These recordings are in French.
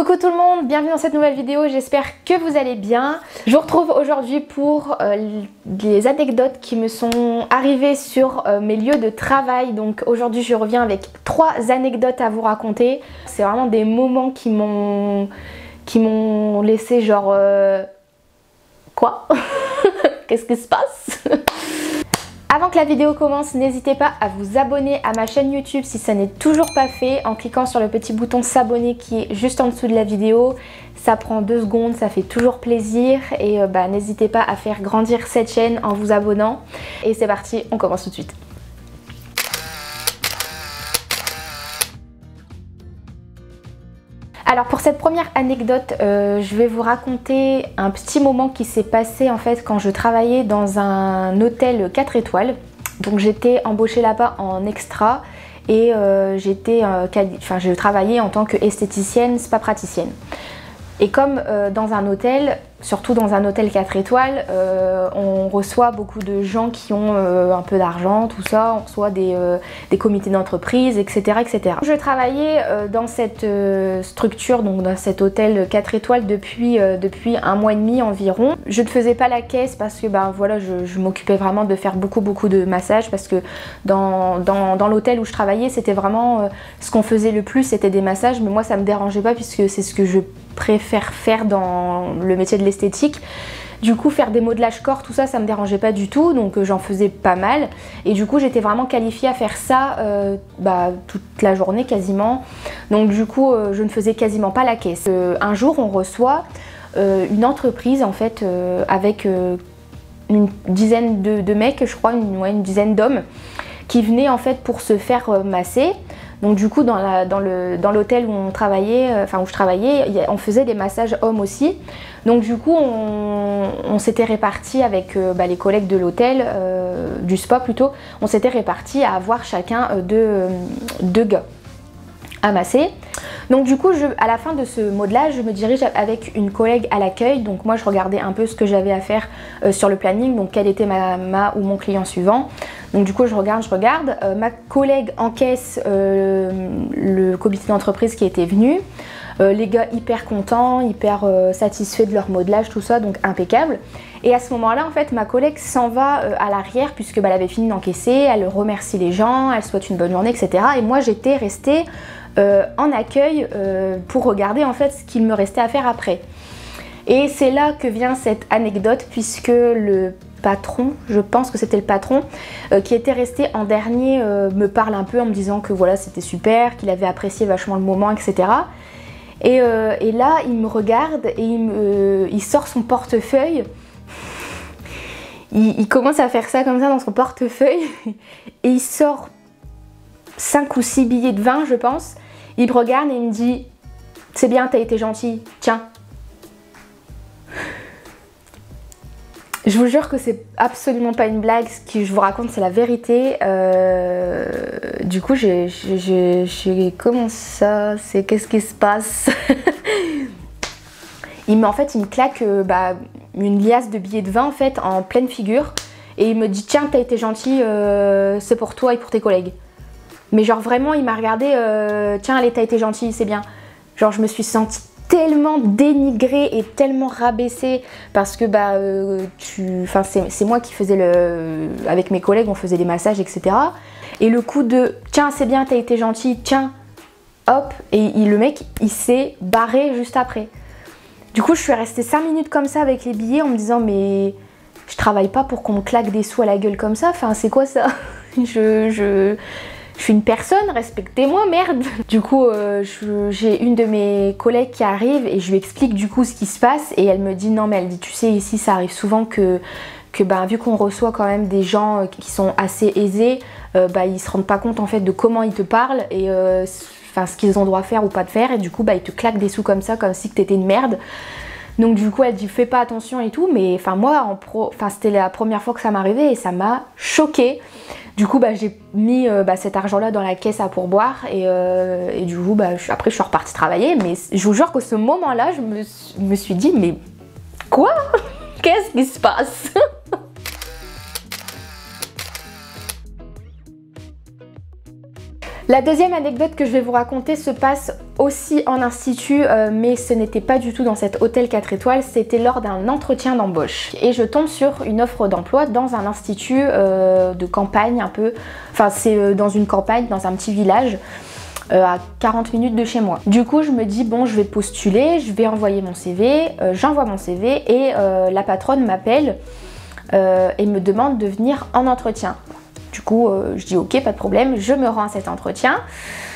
Coucou tout le monde, bienvenue dans cette nouvelle vidéo, j'espère que vous allez bien. Je vous retrouve aujourd'hui pour les anecdotes qui me sont arrivées sur mes lieux de travail. Donc aujourd'hui je reviens avec 3 anecdotes à vous raconter. C'est vraiment des moments qui m'ont laissé genre... quoi? Qu'est-ce qui se passe? Avant que la vidéo commence, n'hésitez pas à vous abonner à ma chaîne YouTube si ça n'est toujours pas fait en cliquant sur le petit bouton s'abonner qui est juste en dessous de la vidéo. Ça prend 2 secondes, ça fait toujours plaisir et n'hésitez pas à faire grandir cette chaîne en vous abonnant. Et c'est parti, on commence tout de suite. Alors pour cette première anecdote, je vais vous raconter un petit moment qui s'est passé en fait quand je travaillais dans un hôtel 4 étoiles. Donc j'étais embauchée là-bas en extra et je travaillais en tant qu'esthéticienne, spa praticienne. Et comme dans un hôtel, surtout dans un hôtel 4 étoiles, on reçoit beaucoup de gens qui ont un peu d'argent, tout ça, on reçoit des comités d'entreprise, etc., etc. Je travaillais dans cette structure, donc dans cet hôtel 4 étoiles depuis 1 mois et demi environ. Je ne faisais pas la caisse parce que voilà, je m'occupais vraiment de faire beaucoup de massages parce que dans l'hôtel où je travaillais, c'était vraiment ce qu'on faisait le plus, c'était des massages, mais moi ça me dérangeait pas puisque c'est ce que je préfère faire dans le métier de l'esthétique. Du coup faire des modelages corps, tout ça, ça me dérangeait pas du tout, donc j'en faisais pas mal et du coup j'étais vraiment qualifiée à faire ça toute la journée quasiment. Donc du coup je ne faisais quasiment pas la caisse. Un jour on reçoit une entreprise en fait avec une dizaine de mecs, je crois, une dizaine d'hommes qui venaient en fait pour se faire masser. Donc du coup dans l'hôtel où on travaillait, où je travaillais, on faisait des massages hommes aussi. Donc du coup on s'était répartis avec les collègues de l'hôtel, du spa plutôt, on s'était répartis à avoir chacun deux gars à masser. Donc du coup à la fin de ce modelage, je me dirige avec une collègue à l'accueil. Donc moi je regardais un peu ce que j'avais à faire sur le planning, donc quel était ma ou mon client suivant. Donc du coup je regarde, ma collègue encaisse le comité d'entreprise qui était venu. Les gars hyper contents, hyper satisfaits de leur modelage, tout ça, donc impeccable. Et à ce moment-là, en fait, ma collègue s'en va à l'arrière puisque elle avait fini d'encaisser, elle remercie les gens, elle souhaite une bonne journée, etc. Et moi, j'étais restée en accueil pour regarder en fait ce qu'il me restait à faire après. Et c'est là que vient cette anecdote puisque le patron, je pense que c'était le patron, qui était resté en dernier, me parle un peu en me disant que voilà, c'était super, qu'il avait apprécié vachement le moment, etc. Et là, il me regarde et il sort son portefeuille. Il commence à faire ça comme ça dans son portefeuille et il sort 5 ou 6 billets de 20, je pense. Il me regarde et il me dit « C'est bien, t'as été gentil, tiens ». Je vous jure que c'est absolument pas une blague, ce que je vous raconte c'est la vérité. Du coup j'ai comment ça, c'est qu'est-ce qui se passe? Il me claque une liasse de billets de 20 en fait en pleine figure et il me dit tiens t'as été gentil, c'est pour toi et pour tes collègues. Mais genre vraiment il m'a regardé, tiens allez t'as été gentil, c'est bien. Genre je me suis sentie tellement dénigrée et tellement rabaissée parce que c'est moi qui faisais avec mes collègues on faisait des massages, etc. Et le coup de tiens c'est bien t'as été gentil, tiens hop, et le mec il s'est barré juste après. Du coup je suis restée 5 minutes comme ça avec les billets en me disant mais je travaille pas pour qu'on me claque des sous à la gueule comme ça, enfin c'est quoi ça? Je suis une personne, respectez-moi, merde. Du coup, j'ai une de mes collègues qui arrive et je lui explique du coup ce qui se passe et elle me dit non mais elle dit tu sais ici ça arrive souvent que vu qu'on reçoit quand même des gens qui sont assez aisés, ils se rendent pas compte en fait de comment ils te parlent et ce qu'ils ont droit à faire ou pas de faire et du coup ils te claquent des sous comme ça comme si t'étais une merde. Donc du coup elle dit fais pas attention et tout, mais moi c'était la première fois que ça m'arrivait et ça m'a choquée. Du coup j'ai mis cet argent là dans la caisse à pourboire et du coup après je suis repartie travailler, mais je vous jure que ce moment là je me suis dit mais quoi? Qu'est-ce qui se passe? La deuxième anecdote que je vais vous raconter se passe aussi en institut, mais ce n'était pas du tout dans cet hôtel 4 étoiles, c'était lors d'un entretien d'embauche. Et je tombe sur une offre d'emploi dans un institut de campagne un peu, enfin c'est dans une campagne, dans un petit village, à 40 minutes de chez moi. Du coup je me dis bon je vais postuler, je vais envoyer mon CV, j'envoie mon CV et la patronne m'appelle et me demande de venir en entretien. Du coup, je dis ok, pas de problème, je me rends à cet entretien.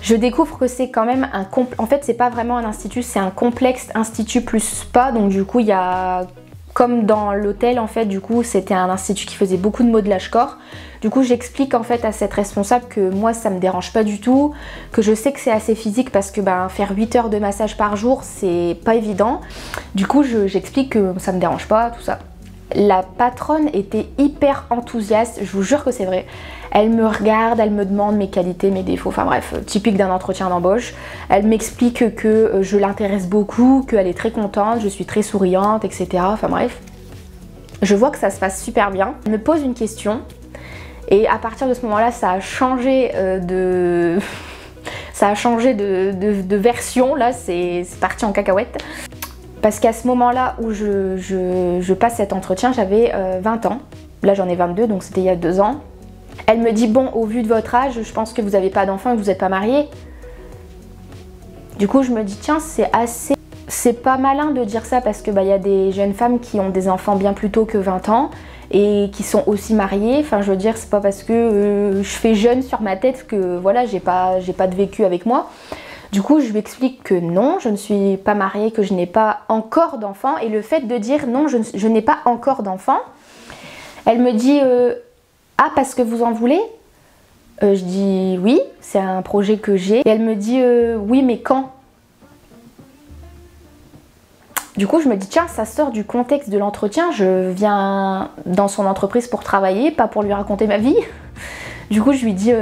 Je découvre que c'est quand même un en fait, c'est pas vraiment un institut, c'est un complexe institut plus spa. Donc du coup, il y a, comme dans l'hôtel en fait, du coup, c'était un institut qui faisait beaucoup de modelage corps. Du coup, j'explique en fait à cette responsable que moi, ça me dérange pas du tout, que je sais que c'est assez physique parce que faire 8 heures de massage par jour, c'est pas évident. Du coup, j'explique que ça me dérange pas, tout ça. La patronne était hyper enthousiaste, je vous jure que c'est vrai. Elle me regarde, elle me demande mes qualités, mes défauts, enfin bref, typique d'un entretien d'embauche. Elle m'explique que je l'intéresse beaucoup, qu'elle est très contente, je suis très souriante, etc. Enfin bref. Je vois que ça se passe super bien. Elle me pose une question et à partir de ce moment-là, ça a changé ça a changé de version, là c'est parti en cacahuète. Parce qu'à ce moment-là où je passe cet entretien, j'avais 20 ans. Là j'en ai 22, donc c'était il y a 2 ans. Elle me dit bon, au vu de votre âge, je pense que vous n'avez pas d'enfant et que vous n'êtes pas marié. Du coup je me dis tiens, c'est pas malin de dire ça parce que y a des jeunes femmes qui ont des enfants bien plus tôt que 20 ans et qui sont aussi mariées. Enfin je veux dire, c'est pas parce que je fais jeune sur ma tête que voilà, j'ai pas de vécu avec moi. Du coup, je lui explique que non, je ne suis pas mariée, que je n'ai pas encore d'enfant. Et le fait de dire non, je n'ai pas encore d'enfant, elle me dit ah, parce que vous en voulez? Je dis oui, c'est un projet que j'ai. Et elle me dit oui, mais quand? Du coup, je me dis tiens, ça sort du contexte de l'entretien. Je viens dans son entreprise pour travailler, pas pour lui raconter ma vie. Du coup, je lui dis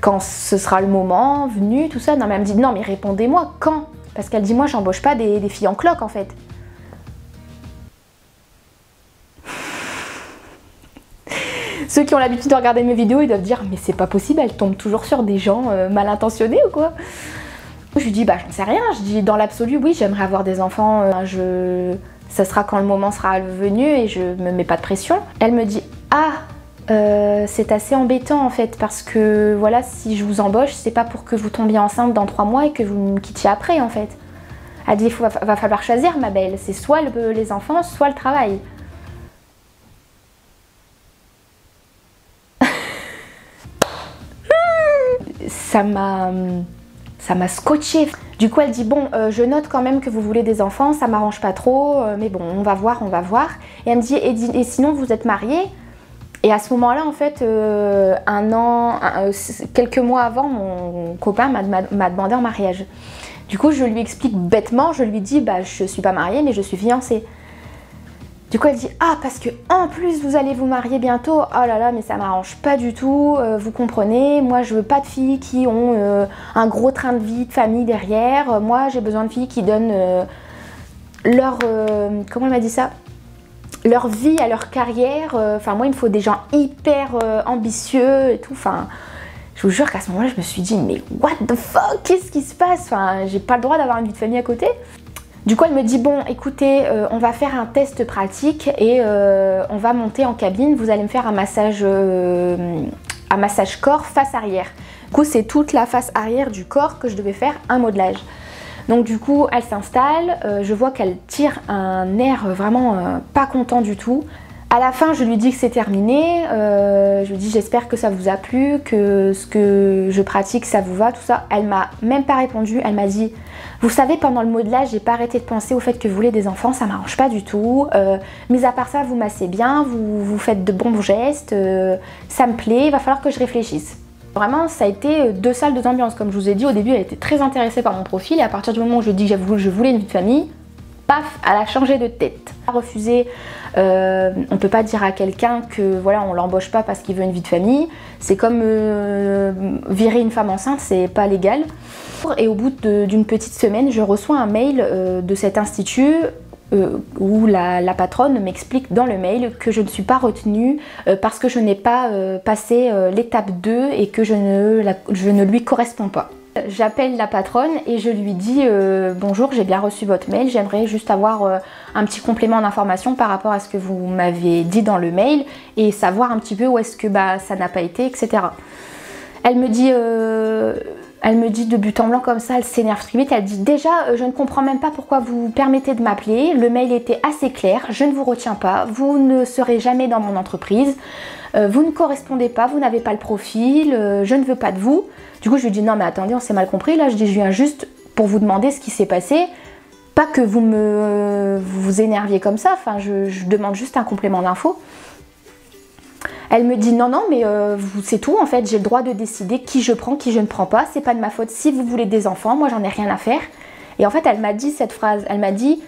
quand ce sera le moment venu, tout ça. Non mais elle me dit non mais répondez-moi quand, parce qu'elle dit moi j'embauche pas des filles en cloque en fait. Ceux qui ont l'habitude de regarder mes vidéos, ils doivent dire mais c'est pas possible, elle tombe toujours sur des gens mal intentionnés ou quoi. Je lui dis bah j'en sais rien, je dis dans l'absolu oui j'aimerais avoir des enfants, ça sera quand le moment sera venu et je me mets pas de pression. Elle me dit ah c'est assez embêtant en fait parce que voilà, si je vous embauche c'est pas pour que vous tombiez enceinte dans 3 mois et que vous me quittiez après en fait. Elle dit va falloir choisir ma belle, c'est soit les enfants soit le travail. Ça m'a scotché. Du coup elle dit bon je note quand même que vous voulez des enfants, ça m'arrange pas trop, mais bon on va voir. Et elle me dit et sinon vous êtes mariés? Et à ce moment-là, en fait, quelques mois avant, mon copain m'a demandé en mariage. Du coup, je lui explique bêtement, je lui dis, bah, je suis pas mariée, mais je suis fiancée. Du coup, elle dit, ah, parce que en plus, vous allez vous marier bientôt. Oh là là, mais ça m'arrange pas du tout, vous comprenez. Moi, je veux pas de filles qui ont un gros train de vie, de famille derrière. Moi, j'ai besoin de filles qui donnent leur... comment elle m'a dit ça ? Leur vie à leur carrière, enfin moi il me faut des gens hyper ambitieux et tout, enfin je vous jure qu'à ce moment-là je me suis dit mais what the fuck, qu'est-ce qui se passe, enfin j'ai pas le droit d'avoir une vie de famille à côté. Du coup elle me dit bon écoutez on va faire un test pratique et on va monter en cabine, vous allez me faire un massage corps face arrière. Du coup c'est toute la face arrière du corps que je devais faire un modelage. Donc du coup elle s'installe, je vois qu'elle tire un air vraiment pas content du tout. À la fin je lui dis que c'est terminé, je lui dis j'espère que ça vous a plu, que ce que je pratique ça vous va, tout ça. Elle m'a même pas répondu, elle m'a dit vous savez pendant le modelage j'ai pas arrêté de penser au fait que vous voulez des enfants, ça m'arrange pas du tout, mais à part ça vous massez bien, vous faites de bons gestes, ça me plaît, il va falloir que je réfléchisse. Vraiment, ça a été 2 salles, 2 ambiances. Comme je vous ai dit, au début, elle était très intéressée par mon profil. Et à partir du moment où je dis que je voulais une vie de famille, paf, elle a changé de tête. Refuser, on peut pas dire à quelqu'un que voilà, on l'embauche pas parce qu'il veut une vie de famille. C'est comme virer une femme enceinte, c'est pas légal. Et au bout d'une petite semaine, je reçois un mail de cet institut où la patronne m'explique dans le mail que je ne suis pas retenue parce que je n'ai pas passé l'étape 2 et que je ne lui corresponds pas. J'appelle la patronne et je lui dis bonjour, j'ai bien reçu votre mail, j'aimerais juste avoir un petit complément d'information par rapport à ce que vous m'avez dit dans le mail et savoir un petit peu où est-ce que ça n'a pas été, etc. Elle me dit de but en blanc comme ça, elle s'énerve très vite, elle dit déjà je ne comprends même pas pourquoi vous permettez de m'appeler, le mail était assez clair, je ne vous retiens pas, vous ne serez jamais dans mon entreprise, vous ne correspondez pas, vous n'avez pas le profil, je ne veux pas de vous. Du coup je lui dis non mais attendez, on s'est mal compris, là je dis je viens juste pour vous demander ce qui s'est passé, pas que vous vous énerviez comme ça, enfin je demande juste un complément d'info. Elle me dit non mais c'est tout en fait, j'ai le droit de décider qui je prends, qui je ne prends pas, c'est pas de ma faute si vous voulez des enfants, moi j'en ai rien à faire. Et en fait elle m'a dit cette phrase, elle m'a dit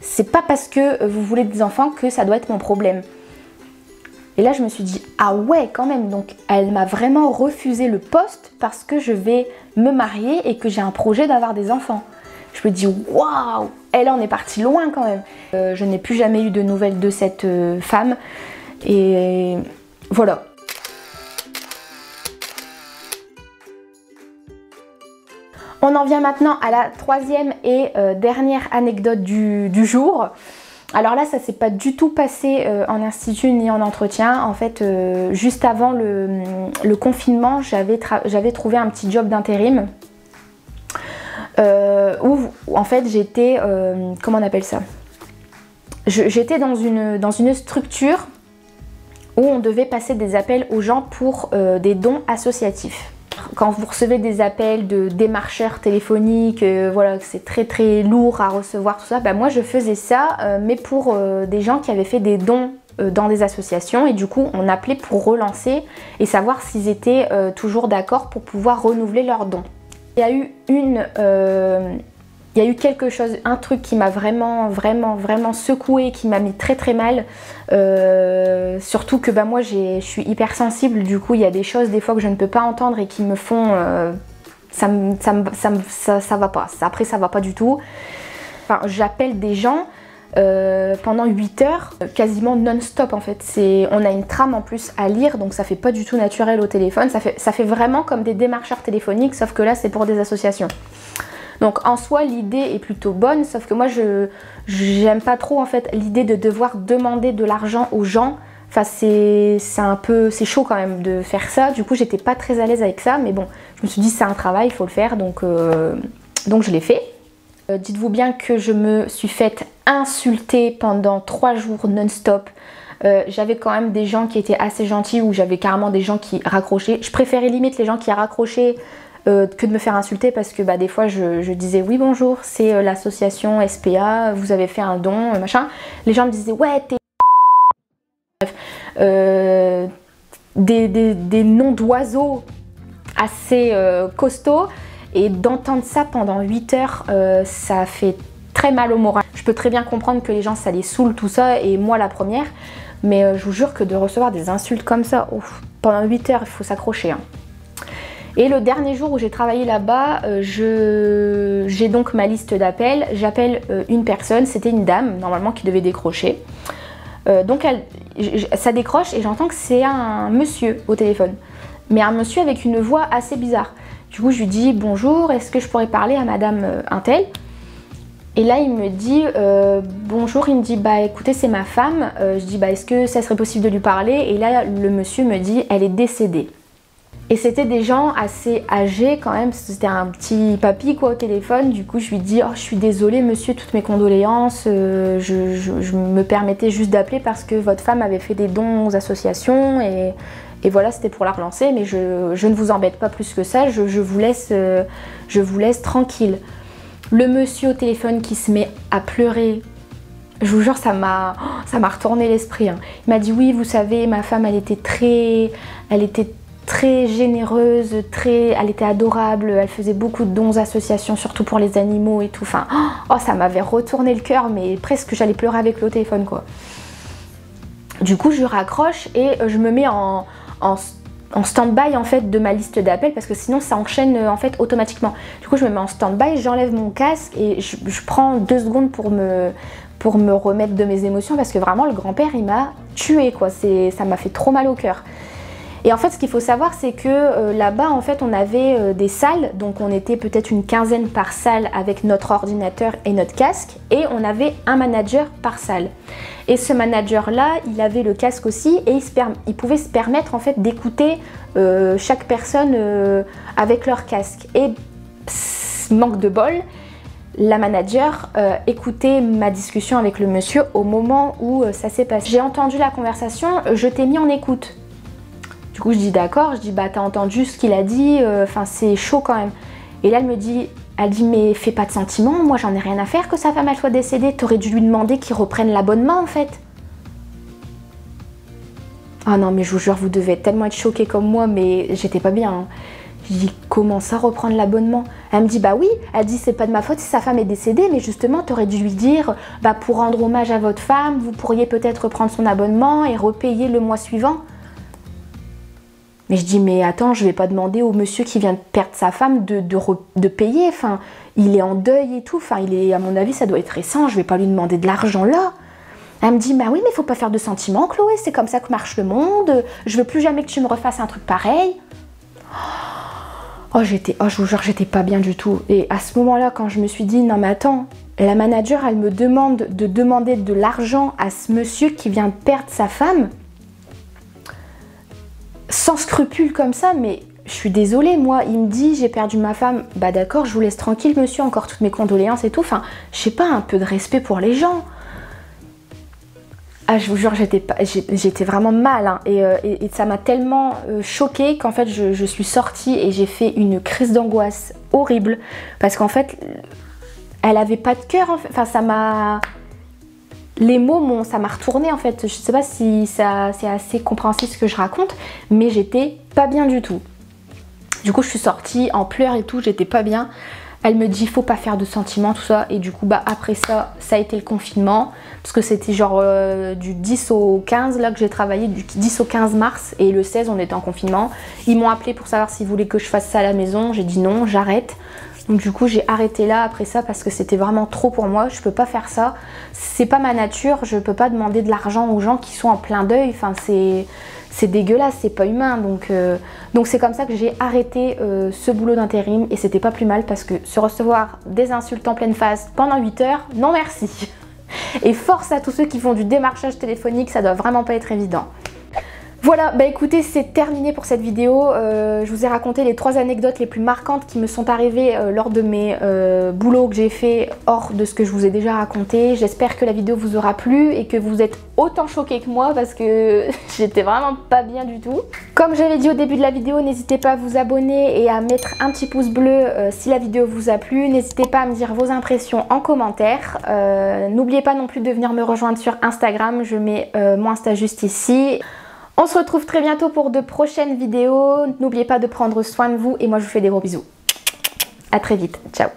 c'est pas parce que vous voulez des enfants que ça doit être mon problème. Et là je me suis dit ah ouais quand même, donc elle m'a vraiment refusé le poste parce que je vais me marier et que j'ai un projet d'avoir des enfants. Je me dis waouh, elle en est partie loin quand même. Je n'ai plus jamais eu de nouvelles de cette femme et voilà. On en vient maintenant à la troisième et dernière anecdote du jour. Alors là, ça s'est pas du tout passé en institut ni en entretien. En fait, juste avant le confinement, j'avais trouvé un petit job d'intérim où en fait j'étais, comment on appelle ça, j'étais dans une structure où on devait passer des appels aux gens pour des dons associatifs. Quand vous recevez des appels de démarcheurs téléphoniques, voilà, c'est très lourd à recevoir, tout ça, moi je faisais ça, mais pour des gens qui avaient fait des dons dans des associations, et du coup on appelait pour relancer et savoir s'ils étaient toujours d'accord pour pouvoir renouveler leurs dons. Il y a eu quelque chose, un truc qui m'a vraiment secouée, qui m'a mis très mal, surtout que moi je suis hypersensible, du coup il y a des choses des fois que je ne peux pas entendre et qui me font, ça va pas, après ça va pas du tout. Enfin, j'appelle des gens pendant 8 heures, quasiment non-stop en fait. On a une trame en plus à lire, donc ça fait pas du tout naturel au téléphone, ça fait vraiment comme des démarcheurs téléphoniques, sauf que là c'est pour des associations. Donc en soi l'idée est plutôt bonne, sauf que moi j'aime pas trop en fait l'idée de devoir demander de l'argent aux gens. Enfin c'est chaud quand même de faire ça, du coup j'étais pas très à l'aise avec ça, mais bon je me suis dit c'est un travail, il faut le faire, donc je l'ai fait. Dites-vous bien que je me suis faite insulter pendant 3 jours non-stop. J'avais quand même des gens qui étaient assez gentils, ou j'avais carrément des gens qui raccrochaient. Je préférais limite les gens qui raccrochaient que de me faire insulter, parce que des fois je disais oui bonjour, c'est l'association SPA, vous avez fait un don, machin. Les gens me disaient ouais t'es... Bref, des noms d'oiseaux assez costauds, et d'entendre ça pendant 8 heures, ça fait très mal au moral. Je peux très bien comprendre que les gens ça les saoule tout ça, et moi la première, mais je vous jure que de recevoir des insultes comme ça, ouf, pendant 8 heures il faut s'accrocher, hein. Et le dernier jour où j'ai travaillé là-bas, j'ai donc ma liste d'appels, j'appelle une personne, c'était une dame normalement qui devait décrocher. Donc ça décroche et j'entends que c'est un monsieur au téléphone, mais un monsieur avec une voix assez bizarre. Du coup je lui dis bonjour, est-ce que je pourrais parler à madame Untel? Et là il me dit bonjour, il me dit écoutez c'est ma femme. Je dis est-ce que ça serait possible de lui parler? Et là le monsieur me dit elle est décédée. Et c'était des gens assez âgés quand même, c'était un petit papy quoi au téléphone. Du coup je lui dis oh je suis désolée monsieur, toutes mes condoléances, je me permettais juste d'appeler parce que votre femme avait fait des dons aux associations, et voilà c'était pour la relancer, mais je ne vous embête pas plus que ça, je vous laisse tranquille. Le monsieur au téléphone qui se met à pleurer, je vous jure ça m'a retourné l'esprit, hein. Il m'a dit oui vous savez ma femme elle était très généreuse, elle était adorable, elle faisait beaucoup de dons aux associations, surtout pour les animaux et tout. Enfin, ça m'avait retourné le cœur, mais presque j'allais pleurer avec lui au téléphone quoi. Du coup je raccroche et je me mets en stand-by en fait de ma liste d'appels, parce que sinon ça enchaîne en fait automatiquement. Du coup je me mets en stand-by, j'enlève mon casque et je prends 2 secondes pour pour me remettre de mes émotions parce que vraiment le grand-père il m'a tuée quoi, ça m'a fait trop mal au cœur. Et en fait ce qu'il faut savoir c'est que là-bas en fait on avait des salles, donc on était peut-être une quinzaine par salle avec notre ordinateur et notre casque, et on avait un manager par salle. Et ce manager là il avait le casque aussi et il pouvait se permettre en fait d'écouter chaque personne avec leur casque. Et manque de bol, la manager écoutait ma discussion avec le monsieur au moment où ça s'est passé. J'ai entendu la conversation, je t'ai mis en écoute. Du coup je dis d'accord, je dis bah t'as entendu ce qu'il a dit, enfin c'est chaud quand même. Et là elle dit mais fais pas de sentiments, moi j'en ai rien à faire que sa femme elle soit décédée, t'aurais dû lui demander qu'il reprenne l'abonnement en fait. Ah non mais je vous jure vous devez tellement être choqués comme moi, mais j'étais pas bien hein. Je dis comment ça reprendre l'abonnement? Elle me dit bah oui, elle dit c'est pas de ma faute si sa femme est décédée, mais justement t'aurais dû lui dire bah pour rendre hommage à votre femme, vous pourriez peut-être reprendre son abonnement et repayer le mois suivant. Mais je dis mais attends, je vais pas demander au monsieur qui vient de perdre sa femme de payer, enfin il est en deuil et tout, enfin il est, à mon avis ça doit être récent, je vais pas lui demander de l'argent là. Elle me dit bah oui mais faut pas faire de sentiments Chloé, c'est comme ça que marche le monde, je veux plus jamais que tu me refasses un truc pareil. Oh je vous jure j'étais pas bien du tout. Et à ce moment là quand je me suis dit non mais attends, la manager elle me demande de demander de l'argent à ce monsieur qui vient de perdre sa femme, sans scrupule comme ça, mais je suis désolée, moi, il me dit j'ai perdu ma femme, bah d'accord, je vous laisse tranquille monsieur, encore toutes mes condoléances et tout, enfin, je sais pas, un peu de respect pour les gens. Ah, je vous jure, j'étais vraiment mal, hein, et ça m'a tellement choquée qu'en fait, je suis sortie et j'ai fait une crise d'angoisse horrible, parce qu'en fait, elle avait pas de cœur, en fait. Enfin, ça m'a... Les mots, ça m'a retourné en fait, je sais pas si c'est assez compréhensible ce que je raconte, mais j'étais pas bien du tout. Du coup je suis sortie en pleurs et tout, j'étais pas bien. Elle me dit faut pas faire de sentiments, tout ça, et du coup bah après ça a été le confinement, parce que c'était genre du 10 au 15 là que j'ai travaillé, du 10 au 15 mars, et le 16 on était en confinement. Ils m'ont appelé pour savoir s'ils voulaient que je fasse ça à la maison, j'ai dit non, j'arrête. Donc du coup j'ai arrêté là après ça parce que c'était vraiment trop pour moi, je peux pas faire ça, c'est pas ma nature, je peux pas demander de l'argent aux gens qui sont en plein deuil, enfin c'est dégueulasse, c'est pas humain, donc c'est comme ça que j'ai arrêté ce boulot d'intérim, et c'était pas plus mal parce que se recevoir des insultes en pleine face pendant 8 heures, non merci. Et force à tous ceux qui font du démarchage téléphonique, ça doit vraiment pas être évident. Voilà, bah écoutez, c'est terminé pour cette vidéo. Je vous ai raconté les 3 anecdotes les plus marquantes qui me sont arrivées lors de mes boulots que j'ai fait hors de ce que je vous ai déjà raconté. J'espère que la vidéo vous aura plu et que vous êtes autant choqués que moi parce que j'étais vraiment pas bien du tout. Comme j'avais dit au début de la vidéo, n'hésitez pas à vous abonner et à mettre un petit pouce bleu si la vidéo vous a plu. N'hésitez pas à me dire vos impressions en commentaire. N'oubliez pas non plus de venir me rejoindre sur Instagram, je mets mon Insta juste ici. On se retrouve très bientôt pour de prochaines vidéos. N'oubliez pas de prendre soin de vous et moi je vous fais des gros bisous. À très vite. Ciao.